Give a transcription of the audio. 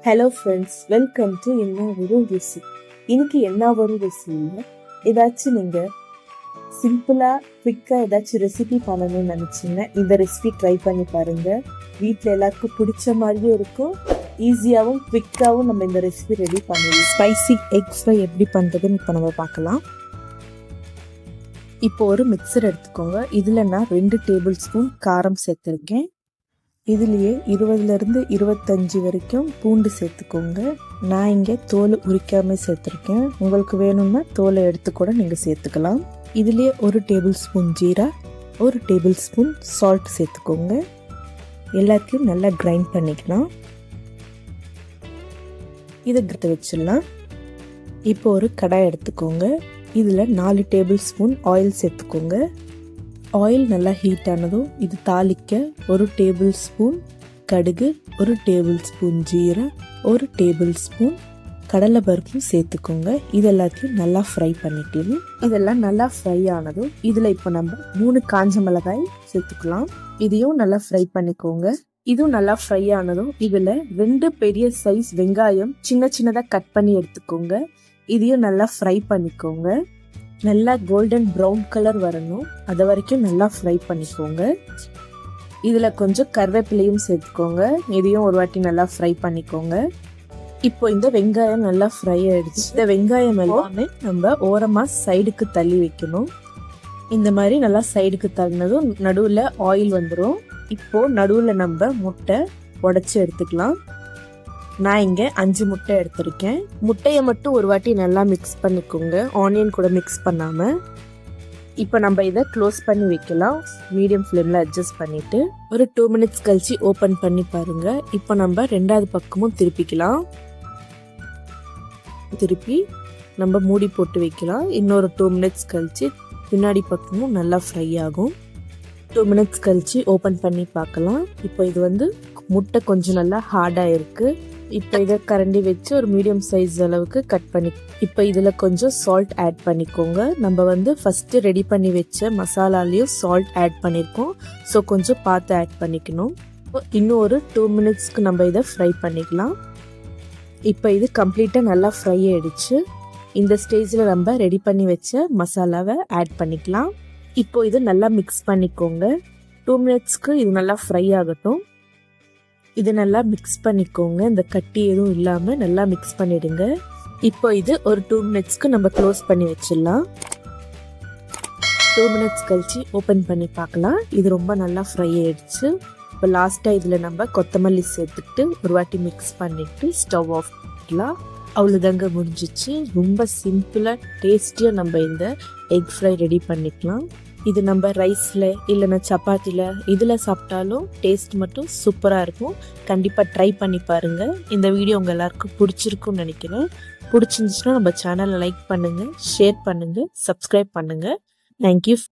Hello friends, welcome to என்ன ஒரு ருசி. இன்னைக்கு என்ன ஒரு ருசியில் ஏதாச்சும் நீங்கள் சிம்பிளாக குவிக்காக ஏதாச்சும் ரெசிபி பண்ணணும்னு நினச்சிங்கன்னா இந்த ரெசிபி ட்ரை பண்ணி பாருங்கள். வீட்டில் எல்லாருக்கும் பிடிச்ச மாதிரியும் இருக்கும், ஈஸியாகவும் குவிக்காகவும் நம்ம இந்த ரெசிபி ரெடி பண்ணுவோம். ஸ்பைசி எக் ஃப்ரை எப்படி பண்ணுறதுன்னு இப்போ நம்ம பார்க்கலாம். இப்போ ஒரு மிக்சர் எடுத்துக்கோங்க. இதில் நான் 2 டேபிள் ஸ்பூன் காரம் சேர்த்துருக்கேன். இதுலேயே 20லேருந்து 25 வரைக்கும் பூண்டு சேர்த்துக்கோங்க. நான் இங்கே தோல் உரிக்காமல் சேர்த்துருக்கேன். உங்களுக்கு வேணும்னா தோலை எடுத்து கூட நீங்கள் சேர்த்துக்கலாம். இதுலேயே 1 டேபிள் ஸ்பூன் ஜீரா, 1 டேபிள் ஸ்பூன் சால்ட் சேர்த்துக்கோங்க. எல்லாத்தையும் நல்லா கிரைண்ட் பண்ணிக்கலாம். இதை எடுத்து வச்சிடலாம். இப்போ ஒரு கடாய் எடுத்துக்கோங்க. இதில் 4 டேபிள் ஸ்பூன் ஆயில் சேர்த்துக்கோங்க. ஆயில் நல்லா ஹீட் ஆனதும் இது தாளிக்க 1 டேபிள் ஸ்பூன் கடுகு, 1 டேபிள் ஸ்பூன் ஜீரா, 1 டேபிள் ஸ்பூன் கடலைப்பருப்பும் சேர்த்துக்கோங்க. இது எல்லாத்தையும் நல்லா ஃப்ரை பண்ணிக்கலாம். இதெல்லாம் நல்லா ஃப்ரை ஆனதும் இதில் இப்போ நம்ம 3 காஞ்ச மிளகாய் சேர்த்துக்கலாம். இதையும் நல்லா ஃப்ரை பண்ணிக்கோங்க. இதுவும் நல்லா ஃப்ரை ஆனதும் இதில் 2 பெரிய சைஸ் வெங்காயம் சின்ன சின்னதாக கட் பண்ணி எடுத்துக்கோங்க. இதையும் நல்லா ஃப்ரை பண்ணிக்கோங்க. நல்லா கோல்டன் ப்ரௌன் கலர் வரணும், அது வரைக்கும் நல்லா ஃப்ரை பண்ணிக்கோங்க. இதில் கொஞ்சம் கருவேப்பிலையும் சேர்த்துக்கோங்க. இதையும் ஒரு வாட்டி நல்லா ஃப்ரை பண்ணிக்கோங்க. இப்போ இந்த வெங்காயம் நல்லா ஃப்ரை ஆயிடுச்சு. இந்த வெங்காயம் எல்லாமே நம்ம ஓரமாக சைடுக்கு தள்ளி வைக்கணும். இந்த மாதிரி நல்லா சைடுக்கு தள்ளினதும் நடுவில் ஆயில் வந்துடும். இப்போ நடுவில் நம்ம முட்டை உடைச்சி எடுத்துக்கலாம். நான் இங்கே 5 முட்டை எடுத்திருக்கேன். முட்டையை மட்டும் ஒரு வாட்டி நல்லா மிக்ஸ் பண்ணிக்கோங்க, ஆனியன் கூட மிக்ஸ் பண்ணாமல். இப்போ நம்ம இதை க்ளோஸ் பண்ணி வைக்கலாம். மீடியம் ஃப்ளேமில் அட்ஜஸ்ட் பண்ணிவிட்டு ஒரு 2 மினிட்ஸ் கழிச்சு ஓப்பன் பண்ணி பாருங்கள். இப்போ நம்ம 2வது பக்கமும் திருப்பிக்கலாம். திருப்பி நம்ம மூடி போட்டு வைக்கலாம். இன்னொரு 2 மினிட்ஸ் கழிச்சு பின்னாடி பக்கமும் நல்லா ஃப்ரை ஆகும். 2 மினிட்ஸ் கழிச்சு ஓப்பன் பண்ணி பார்க்கலாம். இப்போ இது முட்டை கொஞ்சம் நல்லா ஹார்டாக இருக்குது. இப்போ இதை கரண்டி வச்சு ஒரு மீடியம் சைஸ் அளவுக்கு கட் பண்ணி இப்போ இதில் கொஞ்சம் சால்ட் ஆட் பண்ணிக்கோங்க. நம்ம ஃபஸ்ட்டு ரெடி பண்ணி வச்ச மசாலாலேயும் சால்ட் ஆட் பண்ணியிருக்கோம். ஸோ கொஞ்சம் பார்த்து ஆட் பண்ணிக்கணும். இன்னும் ஒரு 2 மினிட்ஸ்க்கு நம்ம இதை ஃப்ரை பண்ணிக்கலாம். இப்போ இது கம்ப்ளீட்டாக நல்லா ஃப்ரை ஆகிடுச்சு. இந்த ஸ்டேஜில் நம்ம ரெடி பண்ணி வச்ச மசாலாவை ஆட் பண்ணிக்கலாம். இப்போ இது நல்லா மிக்ஸ் பண்ணிக்கோங்க. 2 மினிட்ஸ்க்கு இது நல்லா ஃப்ரை ஆகட்டும். இது நல்லா மிக்ஸ் பண்ணிக்கோங்க. இந்த கட்டி எதுவும் இல்லாமல் நல்லா மிக்ஸ் பண்ணிடுங்க. இப்போ இது ஒரு 2 மினிட்ஸ்க்கு நம்ம க்ளோஸ் பண்ணி வச்சிடலாம். 2 மினிட்ஸ் கழிச்சு ஓப்பன் பண்ணி பார்க்கலாம். இது ரொம்ப நல்லா ஃப்ரை ஆயிடுச்சு. இப்போ லாஸ்ட்டாக இதில் நம்ம கொத்தமல்லி சேர்த்துக்கிட்டு ஒரு வாட்டி மிக்ஸ் பண்ணிவிட்டு ஸ்டவ் ஆஃப் பண்ணிக்கலாம். அவ்வளோதாங்க, முடிஞ்சிச்சு. ரொம்ப சிம்பிளாக டேஸ்டியாக நம்ம இந்த எக் ஃப்ரை ரெடி பண்ணிக்கலாம். இது நம்ம ரைஸில் இல்லைன்னா சப்பாத்தியில் இதில் சாப்பிட்டாலும் டேஸ்ட் மட்டும் சூப்பராக இருக்கும். கண்டிப்பாக ட்ரை பண்ணி பாருங்கள். இந்த வீடியோ உங்கள் எல்லாருக்கும் பிடிச்சிருக்குன்னு நினைக்கிறேன். பிடிச்சிருந்துச்சுன்னா நம்ம சேனலை லைக் பண்ணுங்கள், ஷேர் பண்ணுங்கள், சப்ஸ்கிரைப் பண்ணுங்கள். தேங்க்யூ.